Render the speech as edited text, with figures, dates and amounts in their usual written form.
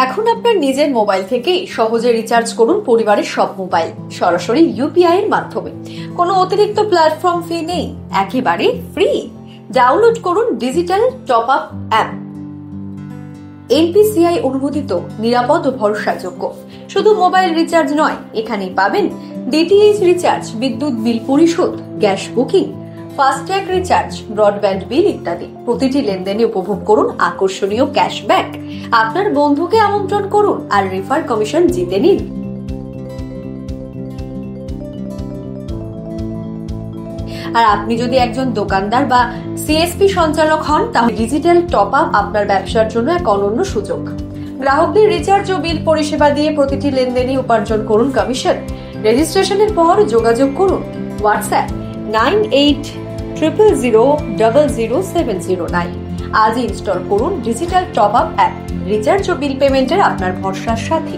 এখন আপনার নিজের মোবাইল থেকেই সহজে রিচার্জ করুন পরিবারের সব মোবাইল, সরাসরি ইউপিআই এর মাধ্যমে। কোনো অতিরিক্ত প্ল্যাটফর্ম ফি নেই, একেবারে ফ্রি। ডাউনলোড করুন digital top up app. NPCI অনুমোদিত, নিরাপদ ও ভরসাযোগ্য। শুধু মোবাইল রিচার্জ নয়, এখানেই পাবেন ডিটিএইচ রিচার্জ, বিদ্যুৎ বিল পরিশোধ, gas booking, FASTag recharge, broadband bill ইত্যাদি। প্রতিটি লেনদেনে উপভোগ করুন আকর্ষণীয় ক্যাশব্যাক। আপনার বন্ধুকে আমন্ত্রণ করুন আর রেফার কমিশন জিতে নিন। আর আপনি যদি একজন দোকানদার বা সিএসপি সঞ্চালক হন, তাহলে ডিজিটাল টপ আপ আপনার ব্যবসার জন্য এক অনন্য সুযোগ। গ্রাহকদের রিচার্জ ও বিল পরিষেবা দিয়ে প্রতিটি লেনদেনে উপার্জন করুন কমিশন। রেজিস্ট্রেশনের পর যোগাযোগ করুন হোয়াটসঅ্যাপ 9800000709। আজই ইনস্টল করুন digital top up app. Recharge ও বিল পেমেন্টের আপনার ভরসার সাথী।